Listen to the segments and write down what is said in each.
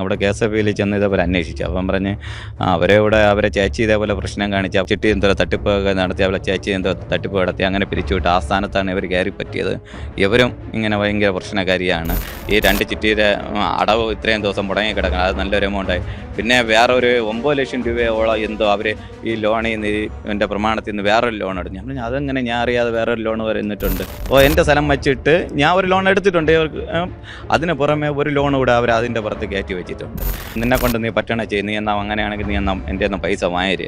അവിടെ KSFBയിൽ ചെന്ന് ഇതേപോലെ അന്വേഷിച്ചു. അപ്പം പറഞ്ഞ് അവരെ ചേച്ചി ഇതേപോലെ പ്രശ്നം കാണിച്ച് ചിട്ടി എന്തോ തട്ടിപ്പൊക്കെ നടത്തി, അവളെ ചേച്ചി എന്തോ തട്ടിപ്പ് നടത്തി, അങ്ങനെ പിരിച്ചുവിട്ട് ആ സ്ഥാനത്താണ് ഇവർ കയറി പറ്റിയത്. ഇവരും ഇങ്ങനെ ഭയങ്കര പ്രശ്നക്കാരിയാണ്. ഈ 2 ചിട്ടിയുടെ അടവ് ഇത്രയും ദിവസം മുടങ്ങി കിടക്കണം, അത് നല്ലൊരു എമൗണ്ടായി. പിന്നെ വേറെ ഒരു 9 ലക്ഷം രൂപയോളം എന്തോ അവർ ഈ ലോണിൽ നിന്ന് എൻ്റെ പ്രമാണത്തിൽ നിന്ന് വേറൊരു ലോൺ എടുത്തു. ഞാൻ പറഞ്ഞു അതെങ്ങനെ ഞാൻ അറിയാതെ വേറൊരു ലോൺ വരുന്നിട്ടുണ്ട്. എൻ്റെ സ്ഥലം വെച്ചിട്ട് ഞാൻ ഒരു ലോൺ എടുത്തിട്ടുണ്ട് ഇവർക്ക്. അതിന് പുറമെ ഒരു ലോൺ കൂടെ അവർ അതിൻ്റെ പുറത്ത് കയറ്റി വെച്ചിട്ടുണ്ട്. നിന്നെ കൊണ്ട് നീ പറ്റണ ചെയ്ത്, നീ എന്നാ അങ്ങനെയാണെങ്കിൽ നീ എന്നാ എൻ്റെ ഒന്നും പൈസ വാങ്ങര്,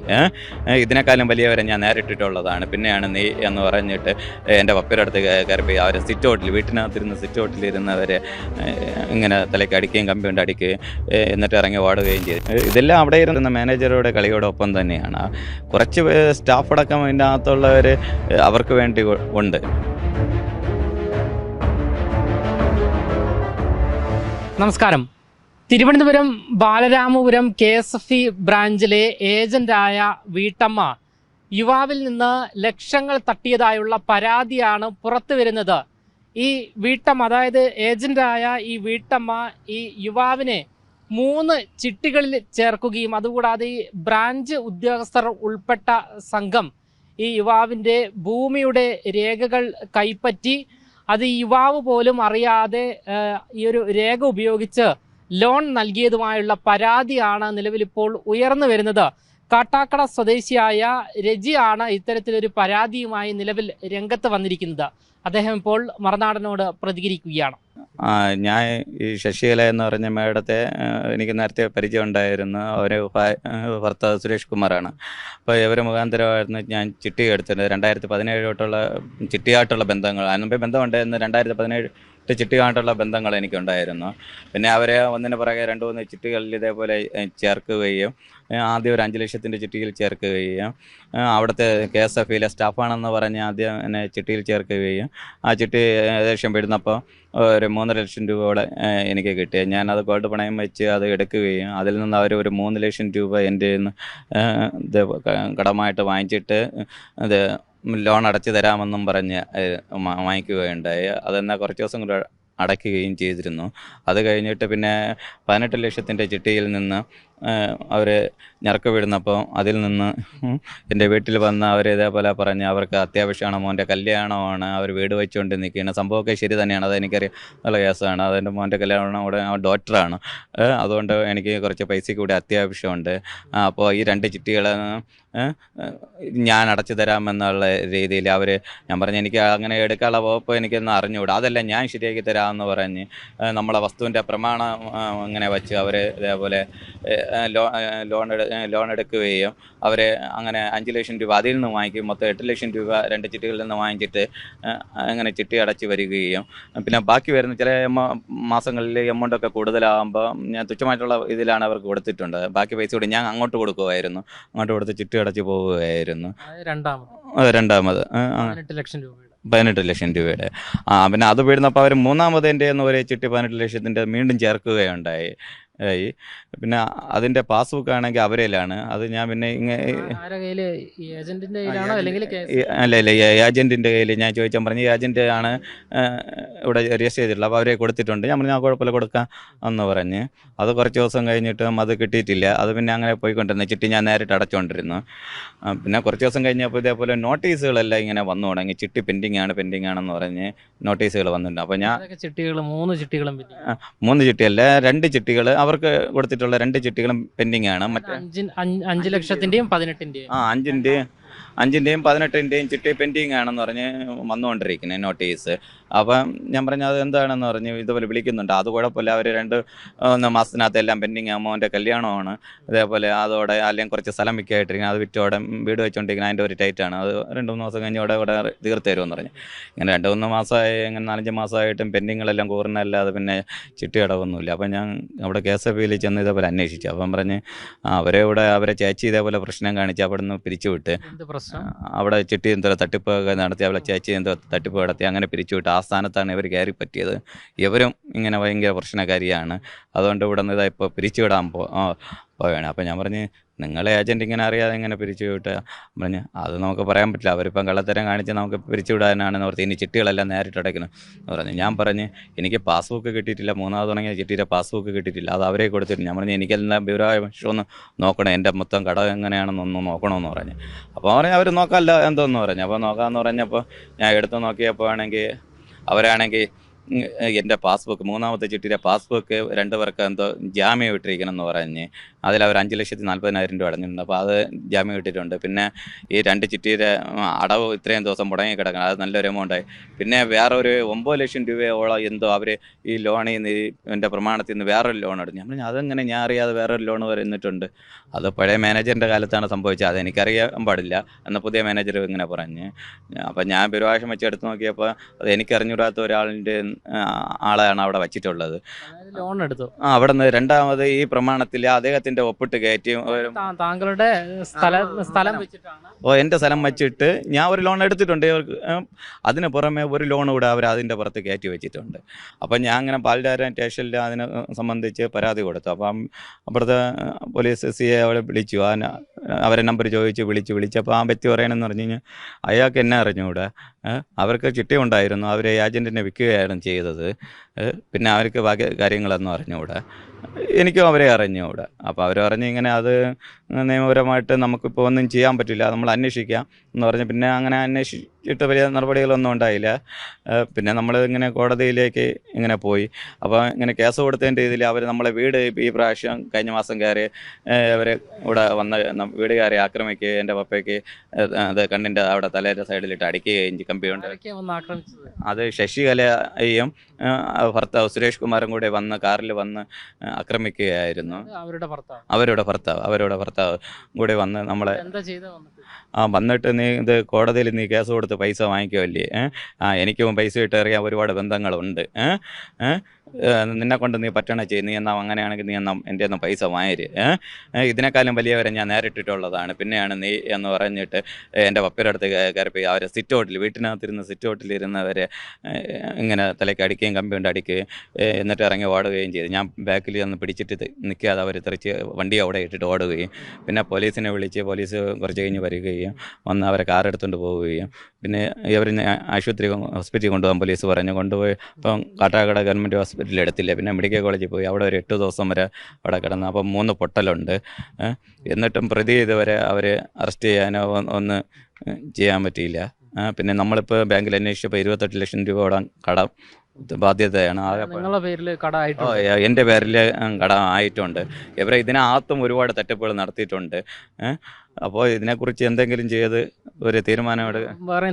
ഇതിനേക്കാളും വലിയവരെ ഞാൻ നേരിട്ടിട്ടുള്ളതാണ്, പിന്നെയാണ് നീ എന്ന് പറഞ്ഞിട്ട് എൻ്റെ പപ്പയുടെ അടുത്ത് കയറിപ്പോയി അവർ വീട്ടിനകത്തിരുന്ന് സിറ്റ് ഔട്ടിലിരുന്നവരെ ഇങ്ങനെ തലയ്ക്ക് അടിക്കുകയും കമ്പി കൊണ്ട് അടിക്കുകയും എന്നിട്ട് ഇറങ്ങി ഓടുകയും ചെയ്തു. ഇതെല്ലാം അവിടെ ഇരുന്ന മാനേജറുടെ കളിയോടൊപ്പം തന്നെയാണ്. കുറച്ച് സ്റ്റാഫ് അടക്കം ഇതിൻ്റെ അകത്തുള്ളവർ അവർക്ക് വേണ്ടി ഉണ്ട്. നമസ്കാരം. തിരുവനന്തപുരം ബാലരാമപുരം KSFE ബ്രാഞ്ചിലെ ഏജന്റായ വീട്ടമ്മ യുവാവിൽ നിന്ന് ലക്ഷങ്ങൾ തട്ടിയതായുള്ള പരാതിയാണ് പുറത്തു വരുന്നത്. ഈ വീട്ടമ്മ, അതായത് ഏജന്റായ ഈ വീട്ടമ്മ ഈ യുവാവിനെ 3 ചിട്ടികളിൽ ചേർക്കുകയും അതുകൂടാതെ ഈ ബ്രാഞ്ച് ഉദ്യോഗസ്ഥർ ഉൾപ്പെട്ട സംഘം ഈ യുവാവിൻ്റെ ഭൂമിയുടെ രേഖകൾ കൈപ്പറ്റി അത് ഈ യുവാവ് പോലും അറിയാതെ ഈ ഒരു രേഖ ഉപയോഗിച്ച് ലോൺ നൽകിയതുമായുള്ള പരാതിയാണ് നിലവിലിപ്പോൾ ഉയർന്നു വരുന്നത്. കാട്ടാക്കട സ്വദേശിയായ രജിയാണ് ഇത്തരത്തിലൊരു പരാതിയുമായി നിലവിൽ രംഗത്ത് വന്നിരിക്കുന്നത്. അദ്ദേഹം ഇപ്പോൾ മറുനാടനോട് പ്രതികരിക്കുകയാണ്. ഞാൻ ഈ ശശികല എന്ന് പറഞ്ഞ മേഡത്തെ എനിക്ക് നേരത്തെ പരിചയം ഉണ്ടായിരുന്നു. അവർ ഭർത്താവ് സുരേഷ് കുമാറാണ്. അപ്പോൾ ഇവർ മുഖാന്തരമായിരുന്നു ഞാൻ ചിട്ടി എടുത്തിട്ടുണ്ട്. 2017 തൊട്ടുള്ള ചിട്ടിയായിട്ടുള്ള ബന്ധങ്ങൾ, അതിനുമ്പേ ബന്ധമുണ്ടായിരുന്നു. 2017 ചിട്ടിയായിട്ടുള്ള ബന്ധങ്ങൾ എനിക്കുണ്ടായിരുന്നു. പിന്നെ അവരെ ഒന്നിന് പുറകെ 2-3 ചിട്ടികളിൽ ഇതേപോലെ ചേർക്കുകയും ആദ്യം ഒരു 5 ലക്ഷത്തിൻ്റെ ചിട്ടിയിൽ ചേർക്കുകയും അവിടുത്തെ KSFBയിലെ സ്റ്റാഫാണെന്ന് പറഞ്ഞ് ആദ്യം എന്നെ ചിട്ടിയിൽ ചേർക്കുകയും ആ ചിട്ടി ഏകദേശം വരുന്നപ്പോൾ ഒരു 3 ലക്ഷം രൂപയോടെ എനിക്ക് കിട്ടി. ഞാനത് ഗോൾഡ് പണയം വെച്ച് അത് എടുക്കുകയും അതിൽ നിന്ന് അവർ ഒരു 3 ലക്ഷം രൂപ എൻ്റെ ഇത് കടമായിട്ട് വാങ്ങിച്ചിട്ട് ഇത് ലോൺ അടച്ചു തരാമെന്നും പറഞ്ഞ് വാങ്ങിക്കുകയുണ്ടായി. അതെന്നാൽ കുറച്ച് ദിവസം കൂടെ അടയ്ക്കുകയും ചെയ്തിരുന്നു. അത് കഴിഞ്ഞിട്ട് പിന്നെ 18 ലക്ഷത്തിൻ്റെ ചിട്ടിയിൽ നിന്ന് അവർ ഞെർക്ക് വീഴുന്നപ്പോൾ അതിൽ നിന്ന് എൻ്റെ വീട്ടിൽ വന്ന് അവർ ഇതേപോലെ പറഞ്ഞ് അവർക്ക് അത്യാവശ്യമാണ്, മോൻ്റെ കല്യാണമാണ്, അവർ വീട് വെച്ചുകൊണ്ട് നിൽക്കുകയാണ്. സംഭവമൊക്കെ ശരി തന്നെയാണ്, അതെനിക്കറിയാം, നല്ല കേസാണ്. അതെൻ്റെ മോൻ്റെ കല്യാണം കൂടെ ഡോക്ടറാണ്, അതുകൊണ്ട് എനിക്ക് കുറച്ച് പൈസയ്ക്ക് കൂടി അത്യാവശ്യമുണ്ട്. അപ്പോൾ ഈ 2 ചിട്ടികൾ ഞാൻ അടച്ചു തരാമെന്നുള്ള രീതിയിൽ ഞാൻ പറഞ്ഞു എനിക്ക് അങ്ങനെ എടുക്കാനുള്ള വകുപ്പ് എനിക്കൊന്ന് അറിഞ്ഞുകൂടാ, അതെല്ലാം ഞാൻ ശരിയാക്കി തരാമെന്ന് പറഞ്ഞ് നമ്മളെ വസ്തുവിൻ്റെ പ്രമാണം ഇങ്ങനെ വെച്ച് അവർ ഇതേപോലെ ലോൺ എടുക്കുകയും അവരെ അങ്ങനെ 5 ലക്ഷം രൂപ അതിൽ നിന്ന് വാങ്ങിക്കും. മൊത്തം 8 ലക്ഷം രൂപ 2 ചിട്ടികളിൽ നിന്ന് വാങ്ങിച്ചിട്ട് അങ്ങനെ ചിട്ടി അടച്ച് വരികയും പിന്നെ ബാക്കി വരുന്ന ചില മാസങ്ങളിൽ എമൗണ്ടൊക്കെ കൂടുതലാകുമ്പോൾ ഞാൻ തുച്ഛമായിട്ടുള്ള ഇതിലാണ് അവർക്ക് കൊടുത്തിട്ടുണ്ട്. ബാക്കി പൈസ കൂടി ഞാൻ അങ്ങോട്ട് കൊടുക്കുമായിരുന്നു, അങ്ങോട്ട് കൊടുത്ത് ചിട്ടി അടച്ച് പോവുകയായിരുന്നു. രണ്ടാമത് 18 ലക്ഷം രൂപയുടെ. പിന്നെ അത് വീഴുന്നപ്പോൾ അവർ മൂന്നാമത് എൻ്റെ ഒരു ചിട്ടി 18 ലക്ഷത്തിൻ്റെ വീണ്ടും ചേർക്കുകയുണ്ടായി. പിന്നെ അതിൻ്റെ പാസ്ബുക്ക് ആണെങ്കിൽ അവരേലാണ്. അത് ഞാൻ പിന്നെ അല്ല ഏജൻറ്റിൻ്റെ കയ്യിൽ ഞാൻ ചോദിച്ചാൽ പറഞ്ഞ് ഏജൻറ്റ് ആണ് ഇവിടെ രജിസ്റ്റർ ചെയ്തിട്ടുള്ളത്, അപ്പോൾ അവരെ കൊടുത്തിട്ടുണ്ട്. ഞാൻ പറഞ്ഞു ആ കുഴപ്പമില്ല കൊടുക്കാം എന്ന് പറഞ്ഞ്. അത് കുറച്ച് ദിവസം കഴിഞ്ഞിട്ടും അത് കിട്ടിയിട്ടില്ല. അത് പിന്നെ അങ്ങനെ പോയിക്കൊണ്ടിരുന്നു. ചിട്ടി ഞാൻ നേരിട്ട് അടച്ചുകൊണ്ടിരുന്നു. പിന്നെ കുറച്ച് ദിവസം കഴിഞ്ഞപ്പോൾ ഇതേപോലെ നോട്ടീസുകളെല്ലാം ഇങ്ങനെ വന്നു തുടങ്ങി. ചിട്ടി പെൻഡിങ് ആണെന്ന് പറഞ്ഞ് നോട്ടീസുകൾ വന്നിട്ടുണ്ട്. അപ്പോൾ ഞാൻ 3 ചിട്ടിയല്ല 2 ചിട്ടികൾ അവർക്ക് കൊടുത്തിട്ടുള്ള 2 ചിട്ടികളും പെൻഡിങ് ആണ്. മറ്റേ 5 ലക്ഷത്തിൻ്റെയും 18ൻ്റെയും 5ൻ്റെയും 18ൻ്റെയും ചിട്ടി പെൻഡിങ് ആണെന്ന് പറഞ്ഞ് വന്നുകൊണ്ടിരിക്കുന്നത് നോട്ടീസ്. അപ്പം ഞാൻ പറഞ്ഞു അത് എന്താണെന്ന് പറഞ്ഞു. ഇതുപോലെ വിളിക്കുന്നുണ്ട്, അത് കുഴപ്പമില്ല, അവർ 2 മാസത്തിനകത്ത് എല്ലാം പെൻഡിങ് ആകുമ്പോൾ അവൻ്റെ കല്യാണമാണ്, അതേപോലെ അതോടെ അല്ലെങ്കിൽ കുറച്ച് സ്ഥലം വിൽക്കായിട്ടിരിക്കുന്നത്, അത് വിറ്റോടെ വീട് വെച്ചുകൊണ്ടിരിക്കുന്നത്, അതിൻ്റെ ഒരു ടൈറ്റാണ്, അത് 2-3 മാസം കഴിഞ്ഞോടെ ഇവിടെ തീർത്ത് തരുമെന്ന് പറഞ്ഞു. ഇങ്ങനെ 2-3 മാസമായി, ഇങ്ങനെ 4-5 മാസമായിട്ടും പെൻഡിങ്ങുകളെല്ലാം കൂറുന്നല്ലാതെ പിന്നെ ചിട്ടി അടവൊന്നുമില്ല. അപ്പം ഞാൻ അവിടെ KSFBയിൽ ചെന്ന് ഇതേപോലെ അന്വേഷിച്ചു. അപ്പം പറഞ്ഞ് അവരെ ചേച്ചി ഇതേപോലെ പ്രശ്നം കാണിച്ച് അവിടെ നിന്ന് പിരിച്ചുവിട്ട്, അവിടെ ചിട്ടി എന്തോ തട്ടിപ്പൊക്കെ നടത്തി, അവളെ ചേച്ചി എന്തോ തട്ടിപ്പ് നടത്തി, അങ്ങനെ പിരിച്ചുവിട്ട് ആ സ്ഥാനത്താണ് ഇവർ കയറി പറ്റിയത്. ഇവരും ഇങ്ങനെ ഭയങ്കര പ്രശ്നക്കാരിയാണ്. അതുകൊണ്ട് ഇവിടെ നിന്ന് ഇപ്പോൾ പിരിച്ചുവിടാൻ പോവുകയാണ്. അപ്പോൾ ഞാൻ പറഞ്ഞ് നിങ്ങളെ ഏജൻറ്റ് ഇങ്ങനെ അറിയാതെ ഇങ്ങനെ പിരിച്ചു വിട്ടുക പറഞ്ഞ് അത് നമുക്ക് പറയാൻ പറ്റില്ല. അവരിപ്പം കള്ളത്തരം കാണിച്ച് നമുക്ക് പിരിച്ചുവിടാനാണെന്ന് ഓർത്ത് ഇനി ചിട്ടികളെല്ലാം നേരിട്ട് അടയ്ക്കണം എന്ന് പറഞ്ഞു. ഞാൻ പറഞ്ഞ് എനിക്ക് പാസ്ബുക്ക് കിട്ടിയിട്ടില്ല, മൂന്നാമത് തുടങ്ങിയ ചിട്ടിയുടെ പാസ്ബുക്ക് കിട്ടിയിട്ടില്ല, അത് അവരെ കൊടുത്തിട്ട്. ഞാൻ പറഞ്ഞു എനിക്കെല്ലാം വിവരാവകാശം ഒന്ന് നോക്കണം, എൻ്റെ മൊത്തം കടം എങ്ങനെയാണെന്നൊന്ന് നോക്കണമെന്ന് പറഞ്ഞു. അപ്പോൾ പറഞ്ഞ് അവർ നോക്കാമല്ലോ എന്തോന്ന് പറഞ്ഞു. അപ്പോൾ നോക്കാമെന്ന് പറഞ്ഞപ്പോൾ ഞാൻ എടുത്ത് നോക്കിയപ്പോൾ അവരാണെങ്കിൽ എൻ്റെ പാസ്ബുക്ക്, മൂന്നാമത്തെ ചിട്ടിയുടെ പാസ്ബുക്ക് 2 പേർക്ക് എന്തോ ജാമ്യം ഇട്ടിരിക്കണം എന്ന് പറഞ്ഞ് അതിലവർ 5,40,000 രൂപ അടഞ്ഞിട്ടുണ്ട്. അപ്പോൾ അത് ജാമ്യം ഇട്ടിട്ടുണ്ട്. പിന്നെ ഈ 2 ചിട്ടിയുടെ അടവ് ഇത്രയും ദിവസം മുടങ്ങി കിടക്കണം, അത് നല്ലൊരു എമൗണ്ടായി. പിന്നെ വേറെ ഒരു 9 ലക്ഷം രൂപയോളം എന്തോ അവർ ഈ ലോണിൽ നിന്ന് എൻ്റെ പ്രമാണത്തിൽ നിന്ന് വേറൊരു ലോൺ എടുത്തു. ഞാൻ പറഞ്ഞു അതെങ്ങനെ ഞാൻ അറിയാതെ വേറൊരു ലോൺ വരുന്നിട്ടുണ്ട്, അത് പഴയ മാനേജറിൻ്റെ കാലത്താണ് സംഭവിച്ചത്, അതെനിക്കറിയാൻ പാടില്ല എന്ന് പുതിയ മാനേജർ ഇങ്ങനെ പറഞ്ഞ്. അപ്പം ഞാൻ പെരുവാശം വെച്ച് എടുത്ത് നോക്കിയപ്പോൾ അത് എനിക്കറിഞ്ഞൂടാത്ത ഒരാളിൻ്റെ ആളെയാണ് അവിടെ വച്ചിട്ടുള്ളത്. ലോൺ എടുത്തു. അവിടെ നിന്ന് രണ്ടാമത് ഈ പ്രമാണത്തിൽ അദ്ദേഹത്തിൻ്റെ ഒപ്പിട്ട് കയറ്റി താങ്കളുടെ സ്ഥലം വെച്ചിട്ടാണ് എൻ്റെ സ്ഥലം വെച്ചിട്ട് ഞാൻ ഒരു ലോൺ എടുത്തിട്ടുണ്ട്. അതിന് പുറമെ ഒരു ലോൺ കൂടെ അവർ അതിൻ്റെ പുറത്ത് കയറ്റി വെച്ചിട്ടുണ്ട്. അപ്പം ഞാൻ അങ്ങനെ പാലരായ സ്റ്റേഷനിൽ അതിനെ സംബന്ധിച്ച് പരാതി കൊടുത്തു. അപ്പം അവിടുത്തെ പോലീസ് സിയെ അവിടെ വിളിച്ചു, അവരെ നമ്പർ വിളിച്ചപ്പോൾ ആ വ്യക്തി പറയണമെന്ന് പറഞ്ഞു കഴിഞ്ഞാൽ അയാൾക്ക് എന്നെ അറിഞ്ഞുകൂടെ, അവർക്ക് ചിട്ടി ഉണ്ടായിരുന്നു, അവർ ഏജൻറ്റിനെ വിൽക്കുകയാണ് ചെയ്തത്, പിന്നെ അവർക്ക് ബാക്കി കാര്യങ്ങളൊന്നും അറിഞ്ഞുകൂടെ, എനിക്കും അവരെ അറിഞ്ഞുകൂടെ. അപ്പോൾ അവർ പറഞ്ഞ് ഇങ്ങനെ അത് നിയമപരമായിട്ട് നമുക്കിപ്പോൾ ഒന്നും ചെയ്യാൻ പറ്റില്ല, നമ്മൾ അന്വേഷിക്കാം എന്ന് പറഞ്ഞ് പിന്നെ അങ്ങനെ അന്വേഷിച്ചിട്ട് വലിയ നടപടികളൊന്നും ഉണ്ടായില്ല. പിന്നെ നമ്മൾ ഇങ്ങനെ കോടതിയിലേക്ക് ഇങ്ങനെ പോയി. അപ്പോൾ ഇങ്ങനെ കേസ് കൊടുത്തതിൻ്റെ ഇതിൽ അവർ നമ്മളെ വീട് ഈ പ്രാവശ്യം കഴിഞ്ഞ മാസം കയറി അവരെ ഇവിടെ വന്ന് വീട് കയറി ആക്രമിക്കുകയും എൻ്റെ പപ്പയ്ക്ക് അത് കണ്ണിൻ്റെ അവിടെ തലേൻ്റെ സൈഡിലിട്ട് അടിക്കുകയും കമ്പി കൊണ്ട്. അത് ശശികലയും ഭർത്താവ് സുരേഷ് കുമാറും കൂടെ വന്ന് കാറിൽ വന്ന് ആക്രമിക്കുകയായിരുന്നു. അവരുടെ ഭർത്താവ് കൂടെ വന്ന് നമ്മളെ വന്നിട്ട് നീ ഇത് കോടതിയിൽ നീ കേസ് കൊടുത്ത് പൈസ വാങ്ങിക്കുമല്ലേ, എനിക്കും പൈസ ഇട്ട് അറിയാൻ ഒരുപാട് ബന്ധങ്ങളുണ്ട്, നിന്നെ കൊണ്ട് നീ പറ്റണ ചെയ്യും, നീ എന്നാൽ അങ്ങനെയാണെങ്കിൽ നീ എന്നാൽ എൻ്റെ ഒന്നും പൈസ വാങ്ങര്, ഇതിനേക്കാളും വലിയവരെ ഞാൻ നേരിട്ടിട്ടുള്ളതാണ്, പിന്നെയാണ് നീ എന്ന് പറഞ്ഞിട്ട് എൻ്റെ പപ്പയുടെ അടുത്ത് കയറിപ്പോയി അവരെ സിറ്റൗട്ടിൽ വീട്ടിനകത്തിരുന്ന് സിറ്റൗട്ടിലിരുന്നവരെ ഇങ്ങനെ തലയ്ക്ക് അടിക്കുകയും കമ്പി കൊണ്ട് അടിക്കുകയും എന്നിട്ട് ഇറങ്ങി ഓടുകയും ചെയ്തു. ഞാൻ ബാക്കിൽ ഒന്ന് പിടിച്ചിട്ട് നിൽക്കാതെ അവർ തെറിച്ച് വണ്ടി അവിടെ ഇട്ടിട്ട് ഓടുകയും പിന്നെ പോലീസിനെ വിളിച്ച് പോലീസ് കുറച്ച് കഴിഞ്ഞ് വരികയും വന്ന് അവരെ കാറെടുത്തുകൊണ്ട് പോവുകയും പിന്നെ ഇവർ ഹോസ്പിറ്റലിൽ കൊണ്ടുപോകാൻ പോലീസ് കൊണ്ടുപോയി. ഇപ്പം കാട്ടാക്കട ഗവൺമെൻറ് ഹോസ്പിറ്റലിൽ എടുത്തില്ല, പിന്നെ മെഡിക്കൽ കോളേജിൽ പോയി, അവിടെ ഒരു 8 ദിവസം വരെ അവിടെ കിടന്നു. അപ്പം 3 പൊട്ടലുണ്ട്. എന്നിട്ടും പ്രതി ഇതുവരെ അവർ അറസ്റ്റ് ചെയ്യാനോ ഒന്നും ചെയ്യാൻ പറ്റിയില്ല. പിന്നെ നമ്മളിപ്പോൾ ബാങ്കിൽ അന്വേഷിച്ചപ്പോൾ 28 ലക്ഷം രൂപയോടെ കടം ബാധ്യതയാണ്. എൻ്റെ പേരിൽ കടം ആയിട്ടുണ്ട്. ഇവരെ ഇതിനകത്തും ഒരുപാട് തട്ടിപ്പുകൾ നടത്തിയിട്ടുണ്ട്. അപ്പോൾ ഇതിനെക്കുറിച്ച് എന്തെങ്കിലും ചെയ്ത് ഒരു തീരുമാനം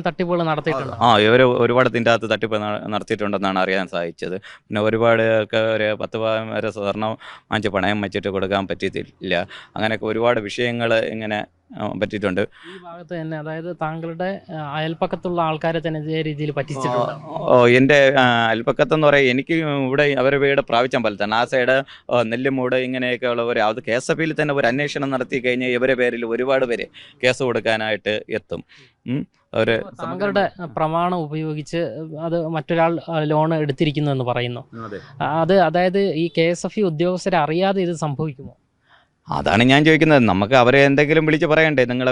തട്ടിപ്പുകൾ നടത്തിയിട്ടുണ്ട്. ഇവർ ഒരുപാട് ഇതിൻ്റെ അകത്ത് തട്ടിപ്പ് നടത്തിയിട്ടുണ്ടെന്നാണ് അറിയാൻ സാധിച്ചത്. പിന്നെ ഒരുപാട് ഒക്കെ ഒരു 10 പവൻ വരെ സ്വർണ്ണം വാങ്ങിച്ച് പണയം വെച്ചിട്ട് കൊടുക്കാൻ പറ്റിയിട്ടില്ല. അങ്ങനെയൊക്കെ ഒരുപാട് വിഷയങ്ങൾ ഇങ്ങനെ പറ്റിയിട്ടുണ്ട്. ഈ ഭാഗത്ത് തന്നെ, അതായത് താങ്കളുടെ അയൽപ്പക്കത്തുള്ള ആൾക്കാരെ തന്നെ ഇതേ രീതിയിൽ പറ്റിച്ചിട്ടുണ്ട്. എൻ്റെ അയൽപ്പക്കത്തെന്ന് പറയാം, എനിക്ക് ഇവിടെ അവരുടെ വീട് പ്രാവശ്യമ്പലത്താണ്, ആ സൈഡ് നെല്ലിമൂട് ഇങ്ങനെയൊക്കെ ഉള്ളവർ. അത് KSFയിൽ തന്നെ ഒരു അന്വേഷണം നടത്തി കഴിഞ്ഞാൽ ഇവരെ പേരിൽ ഒരുപാട് പേര് കേസ് കൊടുക്കാനായിട്ട് എത്തും. താങ്കളുടെ പ്രമാണം ഉപയോഗിച്ച് അത് മറ്റൊരാൾ ലോൺ എടുത്തിരിക്കുന്നു എന്ന് പറയുന്നു. അതായത് ഈ KSF ഉദ്യോഗസ്ഥരെ അറിയാതെ ഇത് സംഭവിക്കുമോ? അതാണ് ഞാൻ ചോദിക്കുന്നത്. നമുക്ക് അവരെ എന്തെങ്കിലും വിളിച്ച് പറയണ്ടേ, നിങ്ങളെ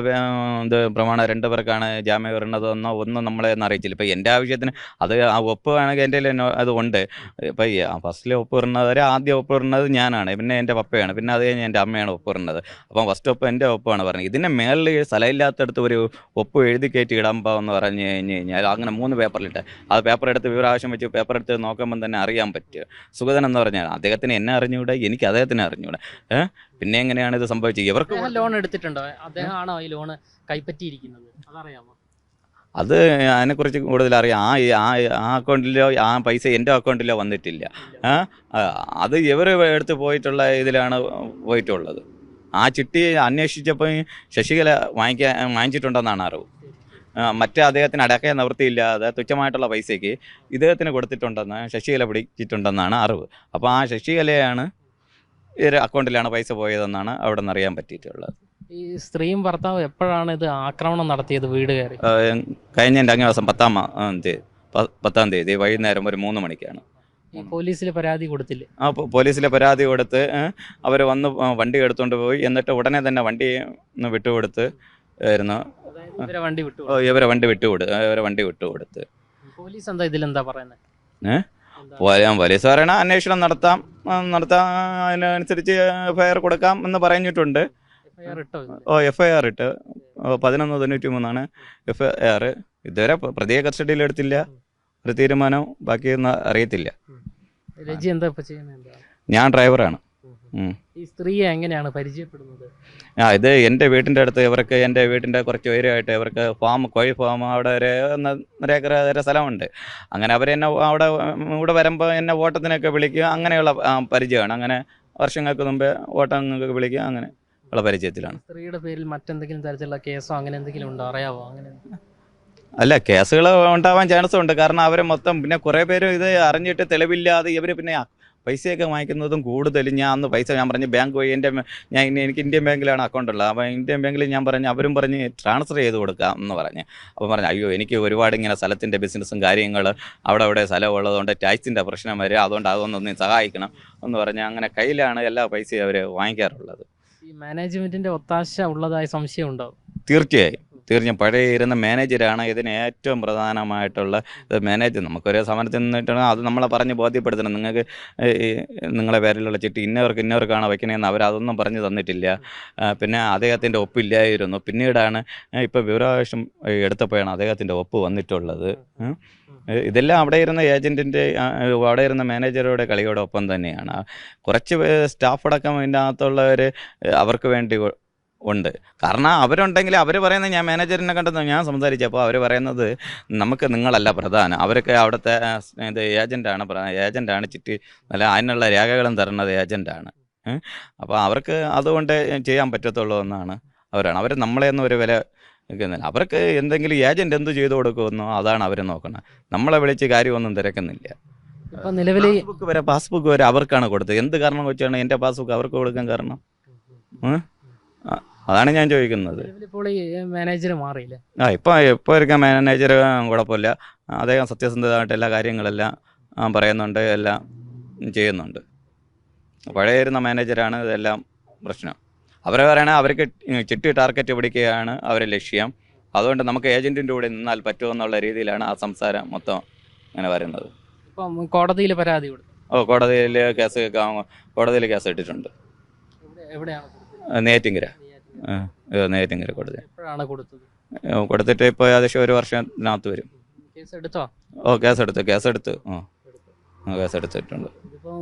ഇത് പ്രമാണം 2 പേർക്കാണ് ജാമ്യം വരുന്നതെന്നോ ഒന്നും നമ്മളെ ഒന്നും അറിയിച്ചില്ല. ഇപ്പോൾ എൻ്റെ ആവശ്യത്തിന് അത് ആ ഒപ്പ് വേണമെങ്കിൽ എൻ്റെ അത് ഉണ്ട്. ഇപ്പോൾ ഫസ്റ്റിലെ ഒപ്പ് ഇടുന്നവരെ ആദ്യം ഒപ്പ് ഇടുന്നത് ഞാനാണ്, പിന്നെ എൻ്റെ പപ്പയാണ്, പിന്നെ അത് കഴിഞ്ഞ് എൻ്റെ അമ്മയാണ് ഒപ്പ് ഇടുന്നത്. അപ്പം ഫസ്റ്റ് ഒപ്പ് എൻ്റെ ഒപ്പാണ് പറഞ്ഞത്. ഇതിൻ്റെ മേളിൽ സ്ഥലമില്ലാത്തടത്ത് ഒരു ഒപ്പ് എഴുതി കയറ്റി ഇടാമ്പോൾ എന്ന് പറഞ്ഞു കഴിഞ്ഞാൽ അങ്ങനെ 3 പേപ്പറിലിട്ട് അത് പേപ്പർ എടുത്ത് വിവരാവശ്യം വെച്ച് പേപ്പർ എടുത്ത് നോക്കുമ്പോൾ തന്നെ അറിയാൻ പറ്റുക. സുഗതൻ എന്ന് പറഞ്ഞാൽ അദ്ദേഹത്തിന് എന്നെ അറിഞ്ഞുകൂടെ, എനിക്ക് അദ്ദേഹത്തിന് അറിഞ്ഞുകൂടെ, പിന്നെ എങ്ങനെയാണ് ഇത് സംഭവിച്ചത്? ഇവർക്ക് ലോൺ എടുത്തിട്ടുണ്ടോ? അദ്ദേഹമാണോ ഈ ലോൺ കൈപ്പറ്റിയിരിക്കുന്നത്? അതറിയാമോ? അത് അതിനെക്കുറിച്ച് കൂടുതൽ അറിയാം. ആ അക്കൗണ്ടിലോ ആ പൈസ എൻ്റെ അക്കൗണ്ടിലോ വന്നിട്ടില്ല. അത് ഇവർ എടുത്ത് പോയിട്ടുള്ള ഇതിലാണ് പോയിട്ടുള്ളത്. ആ ചിട്ടി അന്വേഷിച്ചപ്പോൾ ശശികല വാങ്ങിച്ചിട്ടുണ്ടെന്നാണ് അറിവ്. മറ്റേ അദ്ദേഹത്തിന് അടയ്ക്കാൻ നിവൃത്തിയില്ലാതെ തുച്ഛമായിട്ടുള്ള പൈസയ്ക്ക് ഇദ്ദേഹത്തിന് കൊടുത്തിട്ടുണ്ടെന്ന് ശശികല പിടിച്ചിട്ടുണ്ടെന്നാണ് അറിവ്. അപ്പോൾ ആ ശശികലയാണ് ഈ അക്കൗണ്ടിലാണ് പൈസ പോയതെന്നാണ് അവിടെ നിന്ന് അറിയാൻ പറ്റിയിട്ടുള്ളത്. ഈ സ്ത്രീയും ഭർത്താവും എപ്പോഴാണ് ഇത് ആക്രമണം നടത്തിയത്? വീട് കയറി കഴിഞ്ഞ 2 ദിവസം 10-ാം തീയതി 10-ാം തീയതി വൈകുന്നേരം ഒരു 3 മണിക്കാണ്. ഈ പോലീസിൽ പരാതി കൊടുത്തില്ലേ? ആ പോലീസിലെ പരാതി കൊടുത്ത് അവർ വന്ന് വണ്ടി എടുത്തുകൊണ്ട് പോയി. എന്നിട്ട് ഉടനെ തന്നെ വണ്ടി വിട്ടുകൊടുത്ത് ആയിരുന്നു. അതായത് ഇവരെ വണ്ടി വിട്ടു. ഇവരെ വണ്ടി വിട്ടുകൊടുത്ത്. പോലീസ് എന്താ ഇതിലെന്താ പറയുന്നത്? പോലീസ് പറയണ അന്വേഷണം നടത്താം, അതിനനുസരിച്ച് FIR കൊടുക്കാം എന്ന് പറഞ്ഞിട്ടുണ്ട്. FIR ഇട്ട് 1193 FIR. ഇതുവരെ പ്രതിയെ കസ്റ്റഡിയിൽ എടുത്തില്ല. ഒരു തീരുമാനം ബാക്കിയൊന്നും അറിയത്തില്ല. രജി എന്താ ഇപ്പൊ ചെയ്യുന്നത്? ഞാൻ ഡ്രൈവറാണ്. ഈ സ്ത്രീയെ എങ്ങനെയാണ് പരിചയപ്പെടുന്നത്? ഇത് എൻ്റെ വീട്ടിൻ്റെ അടുത്ത് എൻ്റെ വീട്ടിൻ്റെ കുറച്ച് ഉയരമായിട്ട് ഇവർക്ക് കോഴി ഫാം അവിടെ ഒരു 1.5 ഏക്കർ സ്ഥലമുണ്ട്. അങ്ങനെ അവരെന്നെ ഇവിടെ വരുമ്പോൾ എന്നെ ഓട്ടത്തിനൊക്കെ വിളിക്കുക, അങ്ങനെയുള്ള പരിചയമാണ്. അങ്ങനെ വർഷങ്ങൾക്ക് മുമ്പേ ഓട്ടങ്ങൾക്ക് വിളിക്കുക, അങ്ങനെ ഉള്ള പരിചയത്തിലാണ്. സ്ത്രീയുടെ പേരിൽ മറ്റെന്തെങ്കിലും തരത്തിലുള്ള കേസോ അങ്ങനെ എന്തെങ്കിലും ഉണ്ടോ, അറിയാവോ? അങ്ങനെ അല്ല, കേസുകൾ ഉണ്ടാവാൻ ചാൻസ് ഉണ്ട്. കാരണം അവർ മൊത്തം പിന്നെ കുറേ പേര് ഇത് അറിഞ്ഞിട്ട് തെളിവില്ലാതെ ഇവർ പിന്നെ പൈസയൊക്കെ വാങ്ങിക്കുന്നതും കൂടുതലും. ഞാൻ അന്ന് പൈസ ഞാൻ പറഞ്ഞ് ബാങ്ക് വഴി എനിക്ക് ഇന്ത്യൻ ബാങ്കിലാണ് അക്കൗണ്ട് ഉള്ളത്. അപ്പോൾ ഇന്ത്യൻ ബാങ്കിൽ ഞാൻ പറഞ്ഞ് അവരും പറഞ്ഞ് ട്രാൻസ്ഫർ ചെയ്ത് കൊടുക്കാം എന്ന് പറഞ്ഞ്. അപ്പോൾ പറഞ്ഞു അയ്യോ എനിക്ക് ഒരുപാട് ഇങ്ങനെ സ്ഥലത്തിൻ്റെ ബിസിനസ്സും കാര്യങ്ങൾ അവിടെ സ്ഥലം ഉള്ളതുകൊണ്ട് ടാക്സിൻ്റെ പ്രശ്നം വരും, അതുകൊണ്ട് അതൊന്നും സഹായിക്കണം എന്ന് പറഞ്ഞ് അങ്ങനെ കയ്യിലാണ് എല്ലാ പൈസയും അവർ വാങ്ങിക്കാറുള്ളത്. ഈ മാനേജ്മെൻറ്റിൻ്റെ ഒത്താശ ഉള്ളതായി സംശയമുണ്ടോ? തീർച്ചയായും പഴയ ഇരുന്ന മാനേജരാണ് ഇതിന് ഏറ്റവും പ്രധാനമായിട്ടുള്ള മാനേജർ. നമുക്കൊരു സമരത്തിൽ നിന്നിട്ടാണ് അത് നമ്മളെ പറഞ്ഞ് ബോധ്യപ്പെടുത്തണം. നിങ്ങൾക്ക് നിങ്ങളെ പേരിലുള്ള ചിട്ടി ഇന്നവർക്കാണ് വയ്ക്കണതെന്ന് അവരതൊന്നും പറഞ്ഞു തന്നിട്ടില്ല. പിന്നെ അദ്ദേഹത്തിൻ്റെ ഒപ്പില്ലായിരുന്നു. പിന്നീടാണ് ഇപ്പോൾ വിവരാവകാശം എടുത്തപ്പോഴാണ് അദ്ദേഹത്തിൻ്റെ ഒപ്പ് വന്നിട്ടുള്ളത്. ഇതെല്ലാം അവിടെ ഇരുന്ന ഏജൻറ്റിൻ്റെ അവിടെ ഇരുന്ന മാനേജറുടെ കളിയോടൊപ്പം തന്നെയാണ്. കുറച്ച് സ്റ്റാഫ് അടക്കം ഇതിൻ്റെ അകത്തുള്ളവർ അവർക്ക് വേണ്ടി ഉണ്ട്. കാരണം അവരുണ്ടെങ്കിൽ അവർ പറയുന്നത്, ഞാൻ മാനേജറിനെ കണ്ടെന്ന് ഞാൻ സംസാരിച്ചപ്പോൾ അവർ പറയുന്നത് നമുക്ക് നിങ്ങളല്ല പ്രധാനം, അവരൊക്കെ അവിടുത്തെ ഇത് ഏജൻറ്റാണ് ചിട്ടി അല്ല അതിനുള്ള രേഖകളും തരുന്നത് ഏജൻറ്റാണ്. അപ്പോൾ അവർക്ക് അതുകൊണ്ട് ചെയ്യാൻ പറ്റത്തുള്ളൂ എന്നാണ് അവർ നമ്മളെയൊന്നും ഒരു വില നിൽക്കുന്നില്ല. അവർക്ക് എന്തെങ്കിലും ഏജൻറ്റ് എന്ത് ചെയ്തു കൊടുക്കുമെന്നോ അതാണ് അവർ നോക്കുന്നത്. നമ്മളെ വിളിച്ച് കാര്യമൊന്നും തിരക്കുന്നില്ല. ഇപ്പം നിലവിൽ പാസ്ബുക്ക് വരെ അവർക്കാണ് കൊടുത്തത്. എന്ത് കാരണം വെച്ചാണ് എൻ്റെ പാസ്ബുക്ക് അവർക്ക് കൊടുക്കാൻ കാരണം? അതാണ് ഞാൻ ചോദിക്കുന്നത്. ഇപ്പോൾ ഈ മാനേജർ മാറിയില്ല. ഇപ്പോൾ ഇരിക്കാൻ മാനേജർ കുഴപ്പമില്ല. അദ്ദേഹം സത്യസന്ധമായിട്ട് എല്ലാ കാര്യങ്ങളെല്ലാം പറയുന്നുണ്ട്, എല്ലാം ചെയ്യുന്നുണ്ട്. പഴയിരുന്ന മാനേജരാണ് ഇതെല്ലാം പ്രശ്നം. അവരെ പറയണ അവർക്ക് ചിട്ടി ടാർഗറ്റ് പിടിക്കുകയാണ് അവരെ ലക്ഷ്യം. അതുകൊണ്ട് നമുക്ക് ഏജൻറ്റിൻ്റെ കൂടെ നിന്നാൽ പറ്റുമെന്നുള്ള രീതിയിലാണ് ആ സംസാരം മൊത്തം ഇങ്ങനെ വരുന്നത്. ഇപ്പം കോടതിയിൽ പരാതി കൊടുത്തു? കോടതിയിൽ കേസ് ഇട്ടിട്ടുണ്ട്. നെയ്യാറ്റിൻകര കോടതി. എപ്പോഴാണ് കൊടുത്തത്? കൊടുത്തിട്ട് ഇപ്പോൾ ഏകദേശം 1 വർഷത്തിനകത്ത് വരും. കേസെടുത്തിട്ടുണ്ട്.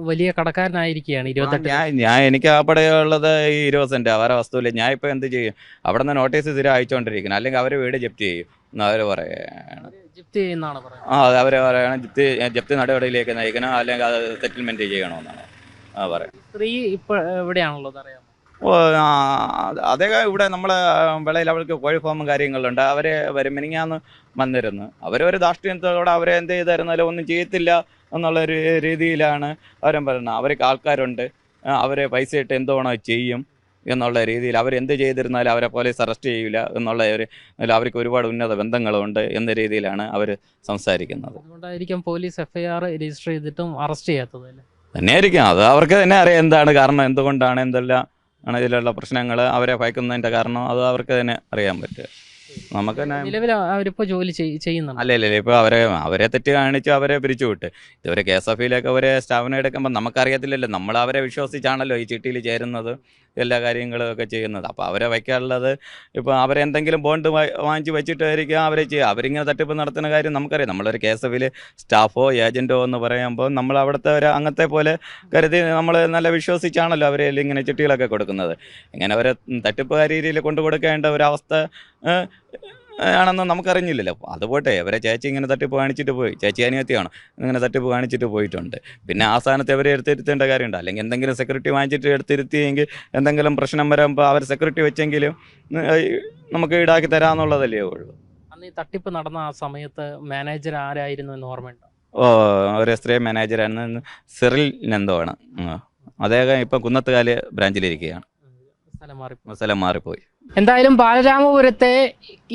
വലിയ കടക്കാരനായിരിക്കുകയാണ്. 28 എനിക്ക് ആ പടയുള്ളത് ഈ 20 സെൻറ്റ് അവരെ വസ്തുവില്ല. ഞാൻ ഇപ്പോൾ എന്ത് ചെയ്യും? അവിടെ നിന്ന് നോട്ടീസ് സ്ഥിരം അയച്ചുകൊണ്ടിരിക്കണം, അല്ലെങ്കിൽ അവർ വീട് ജപ്തി ചെയ്യും എന്ന് അവർ പറയണം. അവർ പറയണം ജപ്തി നടപടിയിലേക്ക് നയിക്കണം, അല്ലെങ്കിൽ അത് സെറ്റിൽമെൻറ്റ് ചെയ്യണമെന്നാണ് പറയുന്നത്. സ്ത്രീ ഇപ്പോൾ എവിടെയാണുള്ളത് അറിയാമോ? അദ്ദേഹം ഇവിടെ നമ്മളെ വിളയിൽ അവർക്ക് കോഴി ഫാമും കാര്യങ്ങളുണ്ട്. അവരെ മിനിങ്ങാന്ന് വന്നിരുന്നു. അവരൊരു ധാർഷ്ട്യത്തോടെ അവരെ എന്ത് ചെയ്തായിരുന്നാലും ഒന്നും ചെയ്യത്തില്ല എന്നുള്ളൊരു രീതിയിലാണ് അവരും പറയുന്നത്. അവർക്ക് ആൾക്കാരുണ്ട്, അവരെ പൈസ ഇട്ട് എന്തോണോ ചെയ്യും എന്നുള്ള രീതിയിൽ അവരെന്ത് ചെയ്തിരുന്നാലും അവരെ പോലീസ് അറസ്റ്റ് ചെയ്യില്ല എന്നുള്ള അവർക്ക് ഒരുപാട് ഉന്നത ബന്ധങ്ങളുണ്ട് എന്ന രീതിയിലാണ് അവർ സംസാരിക്കുന്നത്. അതുകൊണ്ടായിരിക്കും പോലീസ് FIR രജിസ്റ്റർ ചെയ്തിട്ടും അറസ്റ്റ് ചെയ്യാത്തത് തന്നെയായിരിക്കും. അത് അവർക്ക് തന്നെ അറിയാം എന്താണ് കാരണം, എന്തുകൊണ്ടാണ്, എന്തെല്ലാം ആണ് ഇതിലുള്ള പ്രശ്നങ്ങൾ അവരെ ഭയക്കുന്നതിൻ്റെ കാരണം. അത് അവർക്ക് തന്നെ അറിയാൻ പറ്റുക. നമുക്ക് തന്നെ നിലവിൽ അവരിപ്പോൾ ജോലി ചെയ്യുന്നുണ്ട്. അല്ലല്ല ഇപ്പോൾ അവരെ തെറ്റ് കാണിച്ച് അവരെ പിരിച്ചുവിട്ട് ഇതുവരെ KSFയിലേക്ക് അവരെ സ്റ്റാഫിനെ എടുക്കുമ്പോൾ നമുക്കറിയത്തില്ലല്ലോ. നമ്മൾ അവരെ വിശ്വസിച്ചാണല്ലോ ഈ ചിട്ടിയിൽ ചേരുന്നത്, എല്ലാ കാര്യങ്ങളും ഒക്കെ ചെയ്യുന്നത്. അപ്പോൾ അവരെ വയ്ക്കാനുള്ളത് ഇപ്പോൾ അവരെന്തെങ്കിലും ബോണ്ട് വാങ്ങിച്ച് വെച്ചിട്ടായിരിക്കും അവരെ ചെയ്യുക. അവരിങ്ങനെ തട്ടിപ്പ് നടത്തുന്ന കാര്യം നമുക്കറിയാം. നമ്മളൊരു KSFയിൽ സ്റ്റാഫോ ഏജൻറ്റോ എന്ന് പറയുമ്പോൾ നമ്മൾ അവിടുത്തെ ഒരു അങ്ങനത്തെ പോലെ കരുതി നമ്മൾ നല്ല വിശ്വസിച്ചാണല്ലോ അവരെ ഇങ്ങനെ ചിട്ടികളൊക്കെ കൊടുക്കുന്നത്. ഇങ്ങനെ അവരെ തട്ടിപ്പ് രീതിയിൽ കൊണ്ടു കൊടുക്കേണ്ട ഒരവസ്ഥ ആണെന്ന് നമുക്കറിഞ്ഞില്ലല്ലോ. അതുപോട്ടെ, അവരെ ചേച്ചി ഇങ്ങനെ തട്ടിപ്പ് കാണിച്ചിട്ട് പോയി, ചേച്ചി അനിയത്തിയാണ് ഇങ്ങനെ തട്ടിപ്പ് കാണിച്ചിട്ട് പോയിട്ടുണ്ട്. പിന്നെ ആ സ്ഥാനത്ത് അവരെ എടുത്തിരുത്തേണ്ട കാര്യമുണ്ട്. അല്ലെങ്കിൽ എന്തെങ്കിലും സെക്യൂരിറ്റി വാങ്ങിച്ചിട്ട് എടുത്തിരുത്തിയെങ്കിൽ എന്തെങ്കിലും പ്രശ്നം വരുമ്പോൾ അവർ സെക്യൂരിറ്റി വെച്ചെങ്കിലും നമുക്ക് ഈടാക്കി തരാമെന്നുള്ളതല്ലേ ഉള്ളൂ. അന്ന് ഈ തട്ടിപ്പ് നടന്ന ആ സമയത്ത് മാനേജർ ആരായിരുന്നു എന്ന് ഓർമ്മയുണ്ടോ? ഒരു സ്ത്രീ മാനേജറാണ്, സിറിൽ നന്ദോ ആണ്. അദ്ദേഹം ഇപ്പം കുന്നത്തുകാല് ബ്രാഞ്ചിലിരിക്കുകയാണ്. സ്ഥലം മാറിപ്പോയി. എന്തായാലും ബാലരാമപുരത്തെ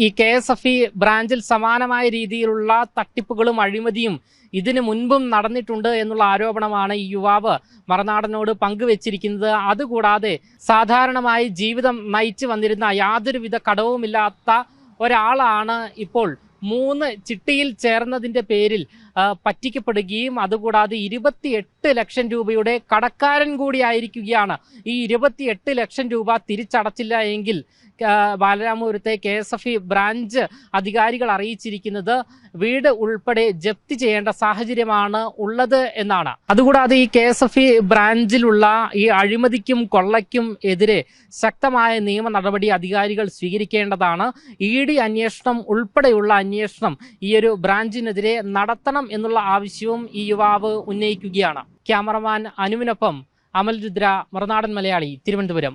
ഈ KSFE ബ്രാഞ്ചിൽ സമാനമായ രീതിയിലുള്ള തട്ടിപ്പുകളും അഴിമതിയും ഇതിനു മുൻപും നടന്നിട്ടുണ്ട് എന്നുള്ള ആരോപണമാണ് ഈ യുവാവ് മറുനാടനോട് പങ്കുവെച്ചിരിക്കുന്നത്. അതുകൂടാതെ സാധാരണമായി ജീവിതം നയിച്ചു വന്നിരുന്ന യാതൊരുവിധ കടവുമില്ലാത്ത ഒരാളാണ് ഇപ്പോൾ 3 ചിട്ടിയിൽ ചേർന്നതിൻ്റെ പേരിൽ പറ്റിക്കപ്പെടുകയും അതുകൂടാതെ 28 ലക്ഷം രൂപയുടെ കടക്കാരൻ കൂടിയായിരിക്കുകയാണ്. ഈ 28 ലക്ഷം രൂപ തിരിച്ചടച്ചില്ല എങ്കിൽ ബാലരാമപുരത്തെ KSFE ബ്രാഞ്ച് അധികാരികൾ അറിയിച്ചിരിക്കുന്നത് വീട് ഉൾപ്പെടെ ജപ്തി ചെയ്യേണ്ട സാഹചര്യമാണ് ഉള്ളത് എന്നാണ്. അതുകൂടാതെ ഈ KSFE ബ്രാഞ്ചിലുള്ള ഈ അഴിമതിക്കും കൊള്ളയ്ക്കും എതിരെ ശക്തമായ നിയമ നടപടി അധികാരികൾ സ്വീകരിക്കേണ്ടതാണ്. ED അന്വേഷണം ഉൾപ്പെടെയുള്ള അന്വേഷണം ഈ ഒരു ബ്രാഞ്ചിനെതിരെ നടത്തണം എന്നുള്ള ആവശ്യവും ഈ യുവാവ് ഉന്നയിക്കുകയാണ്. ക്യാമറമാൻ അനുവിനൊപ്പം അമൽ രുദ്ര, മറുനാടൻ മലയാളി, തിരുവനന്തപുരം.